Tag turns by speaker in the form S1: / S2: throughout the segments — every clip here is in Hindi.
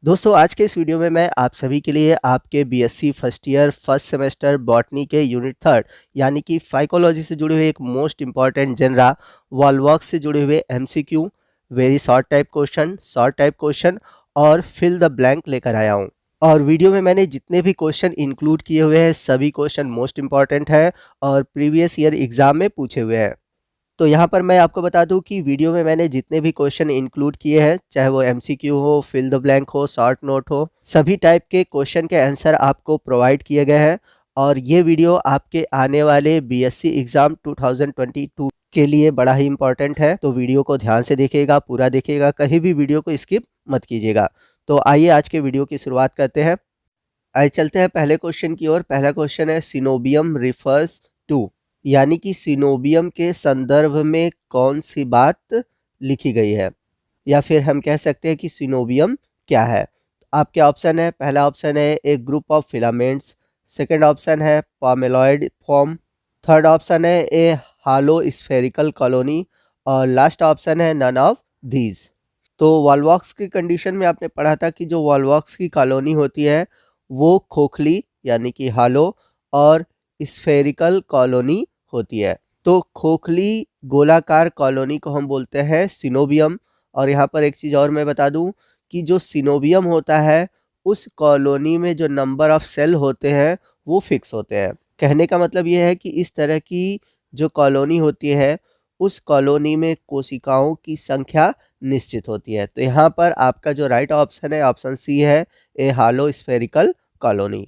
S1: दोस्तों आज के इस वीडियो में मैं आप सभी के लिए आपके BSc first year first semester botany के यूनिट थर्ड यानी कि फाइकोलॉजी से जुड़े हुए एक मोस्ट इंपॉर्टेंट जनरा वॉल्वॉक्स से जुड़े हुए MCQ, very short type question और फिल द ब्लैंक लेकर आया हूँ। और वीडियो में मैंने जितने भी क्वेश्चन इंक्लूड किए हुए हैं सभी क्वेश्चन मोस्ट इंपॉर्टेंट है और प्रीवियस ईयर एग्जाम में पूछे हुए हैं। तो यहाँ पर मैं आपको बता दूं कि वीडियो में मैंने जितने भी क्वेश्चन इंक्लूड किए हैं, चाहे वो एमसीक्यू हो, फिल द ब्लैंक हो, शॉर्ट नोट हो, सभी टाइप के क्वेश्चन के आंसर आपको प्रोवाइड किए गए हैं। और ये वीडियो आपके आने वाले बीएससी एग्जाम 2022 के लिए बड़ा ही इंपॉर्टेंट है। तो वीडियो को ध्यान से देखिएगा, पूरा देखिएगा, कहीं भी वीडियो को स्किप मत कीजिएगा। तो आइए आज के वीडियो की शुरुआत करते हैं। आइए चलते हैं पहले क्वेश्चन की ओर। पहला क्वेश्चन है सिनोबियम रिफर्स टू, यानी कि सिनोबियम के संदर्भ में कौन सी बात लिखी गई है, या फिर हम कह सकते हैं कि सिनोबियम क्या है। आपके ऑप्शन है, पहला ऑप्शन है a group of filaments, second option है पामेलॉइड फॉर्म, थर्ड ऑप्शन है ए हालो स्फेरिकल कॉलोनी और लास्ट ऑप्शन है नन ऑफ दीज। तो वॉल्वॉक्स की कंडीशन में आपने पढ़ा था कि जो वॉल्वॉक्स की कॉलोनी होती है वो खोखली यानी कि हालो और स्फेरिकल कॉलोनी होती है। तो खोखली गोलाकार कॉलोनी को हम बोलते हैं सिनोबियम। और यहाँ पर एक चीज़ और मैं बता दूँ कि जो सिनोबियम होता है उस कॉलोनी में जो नंबर ऑफ सेल होते हैं वो फिक्स होते हैं। कहने का मतलब ये है कि इस तरह की जो कॉलोनी होती है उस कॉलोनी में कोशिकाओं की संख्या निश्चित होती है। तो यहाँ पर आपका जो राइट ऑप्शन है ऑप्शन सी है, ए हालो स्फेरिकल कॉलोनी।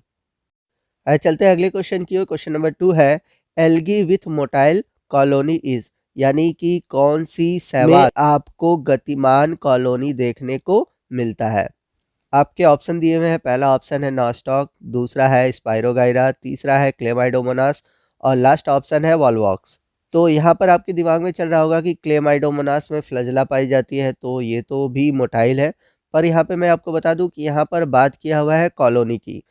S1: आइए चलते हैं अगले क्वेश्चन की ओर। क्वेश्चन नंबर 2 है algae with motile colony is, यानी कि कौन सी शैवाल में आपको गतिमान कॉलोनी देखने को मिलता है। आपके ऑप्शन दिए हुए हैं, पहला ऑप्शन है नॉस्टॉक, दूसरा है स्पाइरोगाइरा, तीसरा है क्लेमाइडोमोनास और लास्ट ऑप्शन है वॉल्वॉक्स। तो यहाँ पर आपके दिमाग में चल रहा होगा कि क्लेमाइडोमोनास में फ्लैजेला पाई जाती है, तो ये तो भी मोटाइल है। पर यहाँ पे मैं आपको बता दूं कि यहाँ पर बात किया हुआ है कॉलोनी की।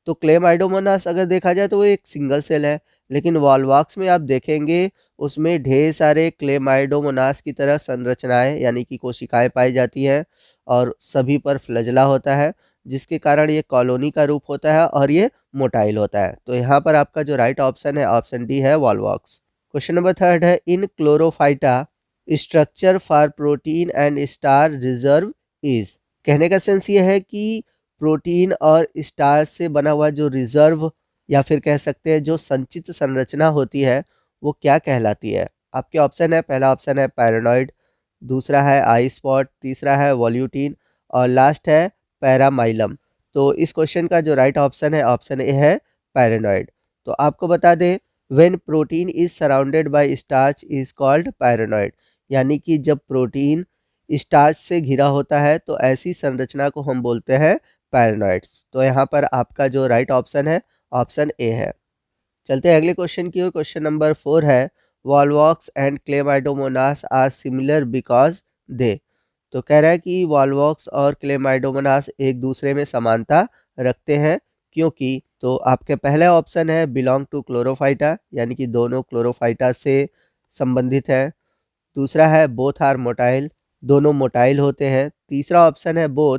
S1: तो क्लेमाइडोमोनास अगर देखा जाए तो वो एक सिंगल सेल है, लेकिन वॉल्वॉक्स में आप देखेंगे उसमें ढेर सारे क्लेमाइडोमोनास की तरह संरचनाएं यानी कि कोशिकाएं पाई जाती हैं और सभी पर फ्लैजेला होता है, जिसके कारण ये कॉलोनी का रूप होता है और ये मोटाइल होता है। तो यहाँ पर आपका जो राइट ऑप्शन है ऑप्शन डी है वॉल्वॉक्स। क्वेश्चन नंबर 3 है in chlorophyta structure for protein and star reserve is. कहने का सेंस ये है कि प्रोटीन और स्टार से बना हुआ जो रिजर्व या फिर कह सकते हैं जो संचित संरचना होती है वो क्या कहलाती है। आपके ऑप्शन है, पहला ऑप्शन है पैरानॉइड, दूसरा है आई स्पॉट, तीसरा है वॉल्यूटिन और लास्ट है पैरामाइलम। तो इस क्वेश्चन का जो राइट ऑप्शन है ऑप्शन ए है पैरानॉइड। तो आपको बता दें when protein is surrounded by starch is called paranoid, यानी कि जब प्रोटीन स्टार्च से घिरा होता है तो ऐसी संरचना को हम बोलते हैं पैरानॉइड्स। तो यहाँ पर आपका जो राइट ऑप्शन है ऑप्शन ए है। चलते हैं अगले क्वेश्चन की ओर। क्वेश्चन नंबर 4 है Volvox and Chlamydomonas are similar because they. तो कह रहा है कि वॉल्वॉक्स और क्लेमाइडोमोनास एक दूसरे में समानता रखते हैं क्योंकि। तो आपके पहला ऑप्शन है बिलोंग टू क्लोरोफाइटा, यानी कि दोनों क्लोरोफाइटा से संबंधित है। दूसरा है बोथ आर मोटाइल, दोनों मोटाइल होते हैं। तीसरा ऑप्शन है बोथ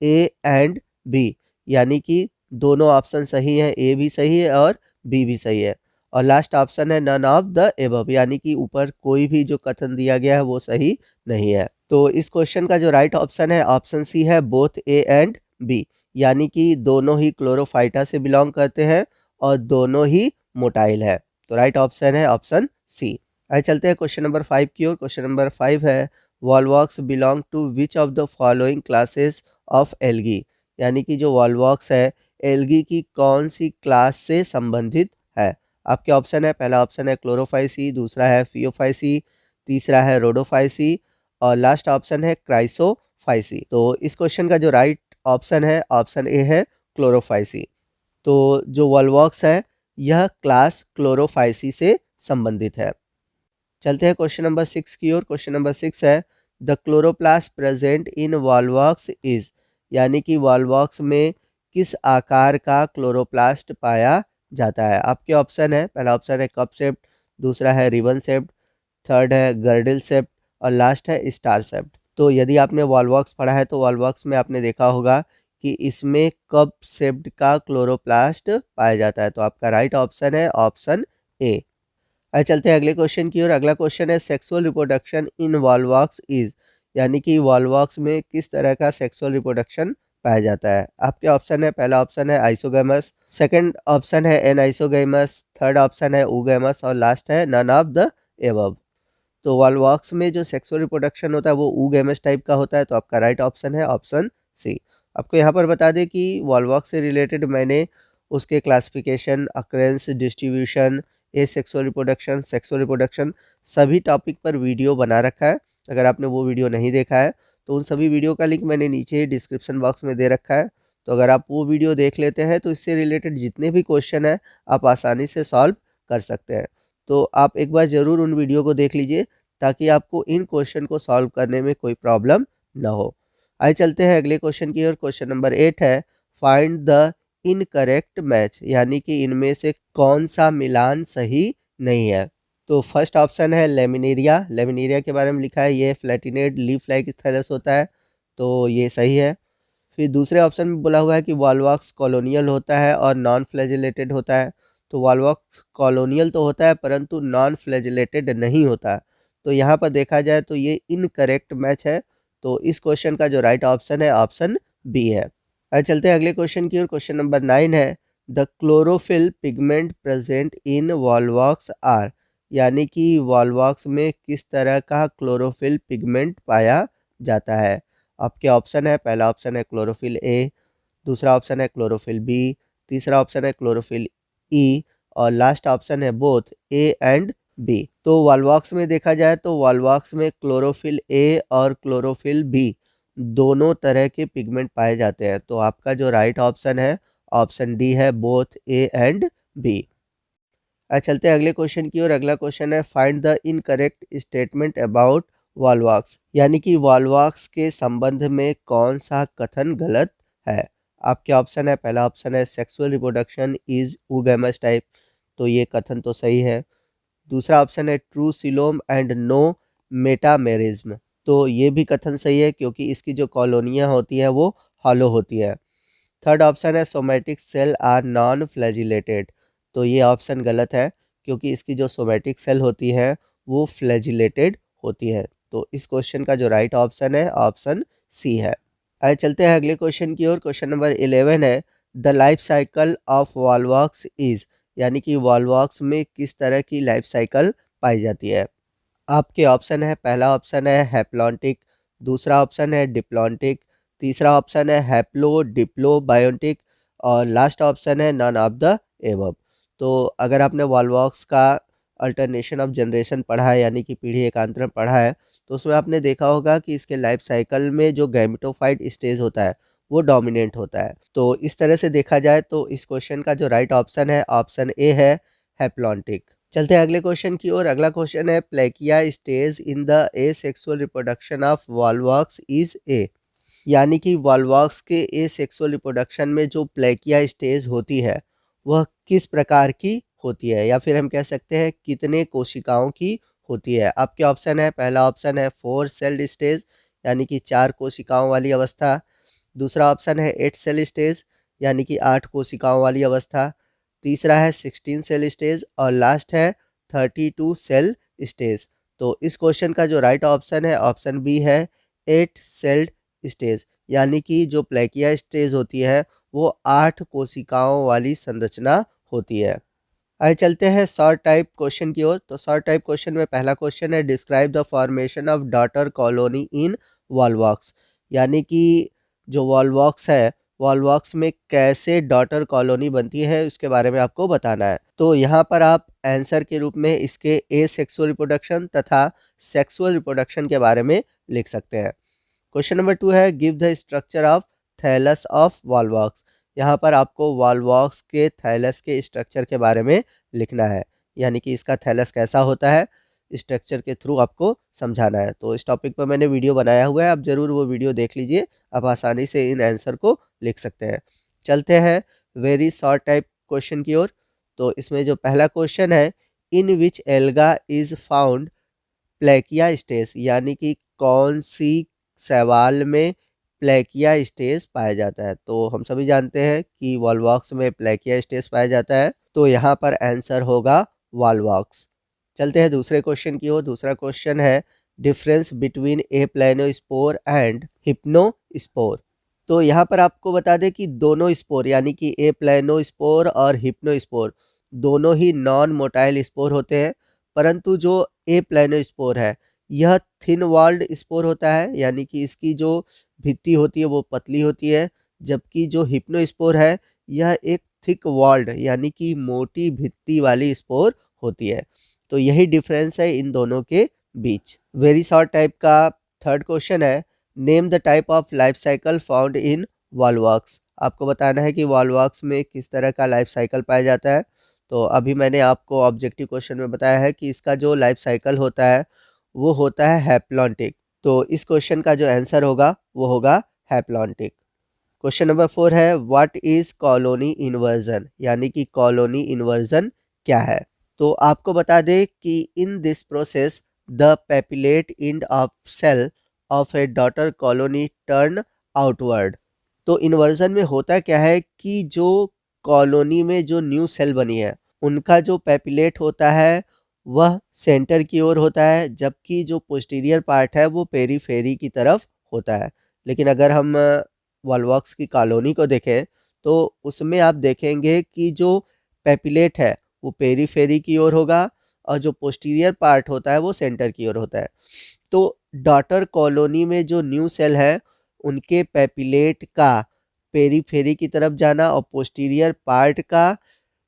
S1: ए एंड बी, यानी कि दोनों ऑप्शन सही हैं, ए भी सही है और बी भी सही है। और लास्ट ऑप्शन है नन ऑफ द एबव, यानी कि ऊपर कोई भी जो कथन दिया गया है वो सही नहीं है। तो इस क्वेश्चन का जो राइट ऑप्शन है ऑप्शन सी है बोथ ए एंड बी, यानी कि दोनों ही क्लोरोफाइटा से बिलोंग करते हैं और दोनों ही मोटाइल है। तो राइट ऑप्शन है ऑप्शन सी। आइए चलते हैं क्वेश्चन नंबर 5 की ओर। क्वेश्चन नंबर 5 है Volvox belong to which of the following classes of algae, यानी कि जो वॉल्वॉक्स है एल्गी की कौन सी क्लास से संबंधित है। आपके ऑप्शन है, पहला ऑप्शन है क्लोरोफाइसी, दूसरा है फियोफाइसी, तीसरा है रोडोफाइसी और लास्ट ऑप्शन है क्राइसोफाइसी। तो इस क्वेश्चन का जो राइट ऑप्शन है ऑप्शन ए है क्लोरोफाइसी। तो जो वॉल्वॉक्स है यह क्लास क्लोरोफाइसी से संबंधित है। चलते हैं क्वेश्चन नंबर 6 की ओर। क्वेश्चन नंबर 6 है the chloroplast present in Volvox is, यानी कि वॉल्वॉक्स में किस आकार का क्लोरोप्लास्ट पाया जाता है। आपके ऑप्शन है, पहला ऑप्शन है कप शेप्ड, दूसरा है रिबन शेप्ड, थर्ड है गर्डल शेप्ड और लास्ट है स्टार शेप्ड। तो यदि आपने वॉल्वॉक्स पढ़ा है तो वॉल्वॉक्स में आपने देखा होगा कि इसमें कप शेप्ड का क्लोरोप्लास्ट पाया जाता है। तो आपका राइट ऑप्शन है ऑप्शन ए। आइए चलते हैं अगले क्वेश्चन की ओर। अगला क्वेश्चन है sexual reproduction in Volvox is, यानी कि वॉल्वॉक्स में किस तरह का सेक्सुअल रिप्रोडक्शन पाया जाता है। आपके ऑप्शन है, पहला ऑप्शन है आइसोगैमस, सेकंड ऑप्शन है एनाइसोगैमस, थर्ड ऑप्शन है ऊगैमस और लास्ट है नन ऑफ द एबव। तो वॉल्वॉक्स में जो सेक्सुअल रिप्रोडक्शन होता है वो ऊगैमस टाइप का होता है। तो आपका राइट ऑप्शन है ऑप्शन सी। आपको यहाँ पर बता दें कि वॉल्वॉक्स से रिलेटेड मैंने उसके classification, occurrence, distribution, asexual reproduction, sexual reproduction सभी टॉपिक पर वीडियो बना रखा है। अगर आपने वो वीडियो नहीं देखा है तो उन सभी वीडियो का लिंक मैंने नीचे डिस्क्रिप्शन बॉक्स में दे रखा है। तो अगर आप वो वीडियो देख लेते हैं तो इससे रिलेटेड जितने भी क्वेश्चन हैं आप आसानी से सॉल्व कर सकते हैं। तो आप एक बार ज़रूर उन वीडियो को देख लीजिए ताकि आपको इन क्वेश्चन को सॉल्व करने में कोई प्रॉब्लम ना हो। आइए चलते हैं अगले क्वेश्चन की ओर। क्वेश्चन नंबर 8 है फाइंड द इनकरेक्ट मैच, यानी कि इनमें से कौन सा मिलान सही नहीं है। तो फर्स्ट ऑप्शन है लेमिनेरिया। लेमिनेरिया के बारे में लिखा है ये फ्लैटिनेड लीफ लाइक थैलस होता है, तो ये सही है। फिर दूसरे ऑप्शन में बोला हुआ है कि वॉल्वॉक्स कॉलोनियल होता है और नॉन फ्लैजिलेटेड होता है। तो वॉल्वॉक्स कॉलोनियल तो होता है परंतु नॉन फ्लैजिलेटेड नहीं होता। तो यहाँ पर देखा जाए तो ये इनकरेक्ट मैच है। तो इस क्वेश्चन का जो राइट ऑप्शन है ऑप्शन बी है। आइए चलते हैं अगले क्वेश्चन की ओर। क्वेश्चन नंबर 9 है the chlorophyll pigment present in Volvox are, यानी कि वॉल्वॉक्स में किस तरह का क्लोरोफिल पिगमेंट पाया जाता है। आपके ऑप्शन है, पहला ऑप्शन है क्लोरोफिल ए, दूसरा ऑप्शन है क्लोरोफिल बी, तीसरा ऑप्शन है क्लोरोफिल ई और लास्ट ऑप्शन है बोथ ए एंड बी। तो वॉल्वॉक्स में देखा जाए तो वॉल्वॉक्स में क्लोरोफिल ए और क्लोरोफिल बी दोनों तरह के पिगमेंट पाए जाते हैं। तो आपका जो राइट ऑप्शन है ऑप्शन डी है बोथ ए एंड बी। चलते हैं अगले क्वेश्चन की ओर। अगला क्वेश्चन है find the incorrect statement about Volvox, यानी कि वॉल्वॉक्स के संबंध में कौन सा कथन गलत है। आपके ऑप्शन है, पहला ऑप्शन है sexual reproduction is oogamous type, तो ये कथन तो सही है। दूसरा ऑप्शन है true coelom and no metamerism, तो ये भी कथन सही है क्योंकि इसकी जो कॉलोनियाँ होती हैं वो हॉलो होती है। थर्ड ऑप्शन है somatic cell are non flagellated, तो ये ऑप्शन गलत है क्योंकि इसकी जो सोमैटिक सेल होती है वो फ्लैजिलेटेड होती है। तो इस क्वेश्चन का जो राइट ऑप्शन है ऑप्शन सी है। आइए चलते हैं अगले क्वेश्चन की ओर। क्वेश्चन नंबर 11 है the life cycle of volvox is, यानी कि वॉल्वॉक्स में किस तरह की लाइफ साइकिल पाई जाती है। आपके ऑप्शन है, पहला ऑप्शन है हैप्लॉन्टिक, दूसरा ऑप्शन है डिप्लॉन्टिक, तीसरा ऑप्शन है हैप्लो डिप्लो बायोटिक और लास्ट ऑप्शन है नन ऑफ द एबव। तो अगर आपने वॉल्वॉक्स का अल्टरनेशन ऑफ जनरेशन पढ़ा है, यानी कि पीढ़ी एकांतरण पढ़ा है, तो उसमें आपने देखा होगा कि इसके लाइफ साइकिल में जो गैमेटोफाइट स्टेज होता है वो डोमिनेंट होता है। तो इस तरह से देखा जाए तो इस क्वेश्चन का जो राइट ऑप्शन है ऑप्शन ए है हैप्लॉन्टिक। चलते हैं अगले क्वेश्चन की ओर। अगला क्वेश्चन है plakea stage in the asexual reproduction of volvox is a, यानी कि वॉल्वॉक्स के एसेक्सुअल रिप्रोडक्शन में जो प्लेकिया स्टेज होती है वह किस प्रकार की होती है, या फिर हम कह सकते हैं कितने कोशिकाओं की होती है। आपके ऑप्शन है, पहला ऑप्शन है 4 सेल्ड स्टेज, यानी कि 4 कोशिकाओं वाली अवस्था, दूसरा ऑप्शन है 8 सेल स्टेज, यानी कि 8 कोशिकाओं वाली अवस्था, तीसरा है 16 सेल स्टेज और लास्ट है 32 सेल स्टेज। तो इस क्वेश्चन का जो राइट ऑप्शन है ऑप्शन बी है 8 सेल्ड स्टेज, यानी कि जो प्लेकिया स्टेज होती है वो 8 कोशिकाओं वाली संरचना होती है। आइए चलते हैं शॉर्ट टाइप क्वेश्चन की ओर। तो शॉर्ट टाइप क्वेश्चन में पहला क्वेश्चन है describe the formation of daughter colony in Volvox, यानी कि जो वॉल्वॉक्स है वॉल्वॉक्स में कैसे डॉटर कॉलोनी बनती है उसके बारे में आपको बताना है। तो यहाँ पर आप आंसर के रूप में इसके ए सेक्सुअल रिप्रोडक्शन तथा सेक्सुअल रिप्रोडक्शन के बारे में लिख सकते हैं। क्वेश्चन नंबर 2 है give the structure of thallus of Volvox, यहाँ पर आपको वॉल्वॉक्स के थैलस के स्ट्रक्चर के बारे में लिखना है, यानी कि इसका थैलस कैसा होता है स्ट्रक्चर के थ्रू आपको समझाना है। तो इस टॉपिक पर मैंने वीडियो बनाया हुआ है, आप ज़रूर वो वीडियो देख लीजिए, आप आसानी से इन आंसर को लिख सकते हैं। चलते हैं वेरी शॉर्ट टाइप क्वेश्चन की ओर। तो इसमें जो पहला क्वेश्चन है इन विच एल्गा इज़ फाउंड प्लेकिया स्टेज, यानी कि कौन सी शैवाल में प्लेकिया स्टेज पाया जाता है। तो हम सभी जानते हैं कि वॉलवॉक्स में प्लेकिया स्टेज पाया जाता है, तो यहाँ पर आंसर होगा वॉलवॉक्स। चलते हैं दूसरे क्वेश्चन की ओर। दूसरा क्वेश्चन है डिफरेंस बिटवीन ए प्लेनोस्पोर एंड हिप्नोस्पोर। तो यहाँ पर आपको बता दें कि दोनों स्पोर यानी कि ए प्लेनोस्पोर और हिप्नोस्पोर दोनों ही नॉन मोटाइल स्पोर होते हैं, परंतु जो ए प्लेनोस्पोर है यह थिन वॉल्ड स्पोर होता है, यानी कि इसकी जो भित्ति होती है वो पतली होती है, जबकि जो हिप्नोस्पोर है यह एक थिक वॉल्ड यानी कि मोटी भित्ति वाली स्पोर होती है। तो यही डिफरेंस है इन दोनों के बीच। वेरी शॉर्ट टाइप का थर्ड क्वेश्चन है name the type of life cycle found in Volvox. आपको बताना है कि वॉलवॉक्स में किस तरह का लाइफ साइकिल पाया जाता है। तो अभी मैंने आपको ऑब्जेक्टिव क्वेश्चन में बताया है कि इसका जो लाइफ साइकिल होता है वो होता है हैप्लॉन्टिक। तो इस क्वेश्चन का जो आंसर होगा वो होगा हैप्लॉन्टिक। क्वेश्चन नंबर 4 है व्हाट इज कॉलोनी इन्वर्जन, यानी कि कॉलोनी इन्वर्जन क्या है। तो आपको बता दें कि in this process the papillate end of cell of a daughter colony turn outward. तो इन्वर्जन में होता क्या है कि जो कॉलोनी में जो न्यू सेल बनी है उनका जो पेपिलेट होता है वह सेंटर की ओर होता है, जबकि जो पोस्टीरियर पार्ट है वो पेरीफेरी की तरफ होता है। लेकिन अगर हम वॉलवॉक्स की कॉलोनी को देखें तो उसमें आप देखेंगे कि जो पेपिलेट है वो पेरीफेरी की ओर होगा और जो पोस्टीरियर पार्ट होता है वो सेंटर की ओर होता है। तो डॉटर कॉलोनी में जो न्यू सेल है उनके पेपिलेट का पेरीफेरी की तरफ जाना और पोस्टीरियर पार्ट का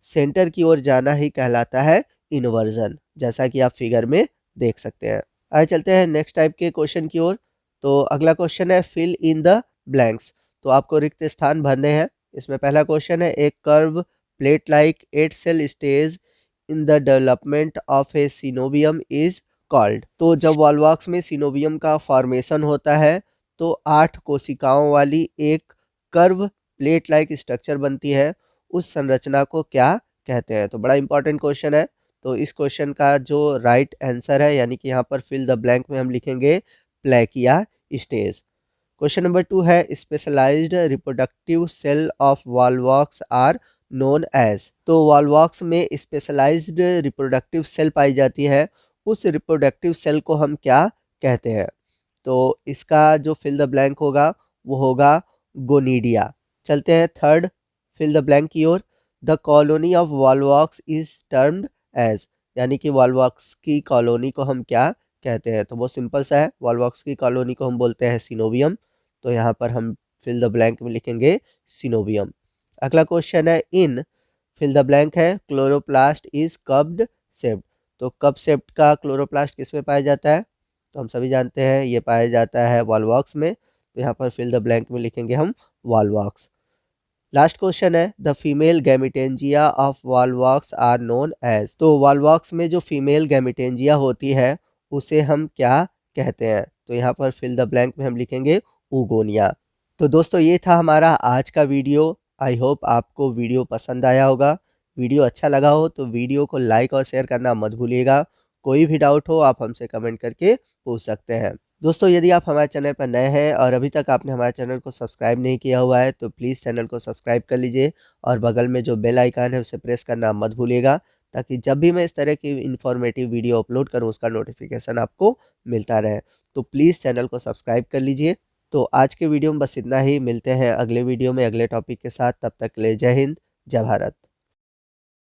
S1: सेंटर की ओर जाना ही कहलाता है इन्वर्जन, जैसा कि आप फिगर में देख सकते हैं। आगे चलते हैं नेक्स्ट टाइप के क्वेश्चन की ओर। तो अगला क्वेश्चन है फिल इन द ब्लैंक्स। तो आपको रिक्त स्थान भरने हैं। इसमें पहला क्वेश्चन है एक curve plate like 8 cell stage in the development of a coenobium is called. तो जब वॉलवॉक्स में सिनोबियम का फॉर्मेशन होता है तो 8 कोशिकाओं वाली एक कर्व प्लेट लाइक स्ट्रक्चर बनती है, उस संरचना को क्या कहते हैं। तो बड़ा इंपॉर्टेंट क्वेश्चन है। तो इस क्वेश्चन का जो राइट आंसर है यानी कि यहाँ पर फिल द ब्लैंक में हम लिखेंगे प्लेकिया स्टेज। क्वेश्चन नंबर 2 है specialised reproductive cell of Volvox are known as. तो वॉलवॉक्स में स्पेशलाइज्ड रिप्रोडक्टिव सेल पाई जाती है, उस रिप्रोडक्टिव सेल को हम क्या कहते हैं। तो इसका जो फिल द ब्लैंक होगा वो होगा गोनीडिया। चलते हैं थर्ड फिल द ब्लैंक की ओर। The colony of volvox is termed as, यानी कि वॉलवॉक्स की कॉलोनी को हम क्या कहते हैं। तो बहुत सिंपल सा है, वॉलवॉक्स की कॉलोनी को हम बोलते हैं सिनोवियम। तो यहाँ पर हम फिल द ब्लैंक में लिखेंगे सिनोवियम। अगला क्वेश्चन है इन फिल द ब्लैंक है क्लोरोप्लास्ट इज कप्ड शेप्ड। तो कप शेप्ड का क्लोरोप्लास्ट किस में पाया जाता है। तो हम सभी जानते हैं ये पाया जाता है वॉलवॉक्स में। तो यहाँ पर फिल द ब्लैंक में लिखेंगे हम वॉलवॉक्स। लास्ट क्वेश्चन है the female gametangia of Volvox are known as. तो वॉलवॉक्स में जो फीमेल गैमिटेंजिया होती है उसे हम क्या कहते हैं। तो यहाँ पर फिल द ब्लैंक में हम लिखेंगे ऊगोनिया। तो दोस्तों ये था हमारा आज का वीडियो। आई होप आपको वीडियो पसंद आया होगा। वीडियो अच्छा लगा हो तो वीडियो को लाइक और शेयर करना मत भूलिएगा। कोई भी डाउट हो आप हमसे कमेंट करके पूछ सकते हैं। दोस्तों यदि आप हमारे चैनल पर नए हैं और अभी तक आपने हमारे चैनल को सब्सक्राइब नहीं किया हुआ है तो प्लीज़ चैनल को सब्सक्राइब कर लीजिए और बगल में जो बेल आइकन है उसे प्रेस करना मत भूलिएगा, ताकि जब भी मैं इस तरह की इन्फॉर्मेटिव वीडियो अपलोड करूं उसका नोटिफिकेशन आपको मिलता रहे। तो प्लीज़ चैनल को सब्सक्राइब कर लीजिए। तो आज के वीडियो में बस इतना ही। मिलते हैं अगले वीडियो में अगले टॉपिक के साथ। तब तक के लिए जय हिंद, जय भारत।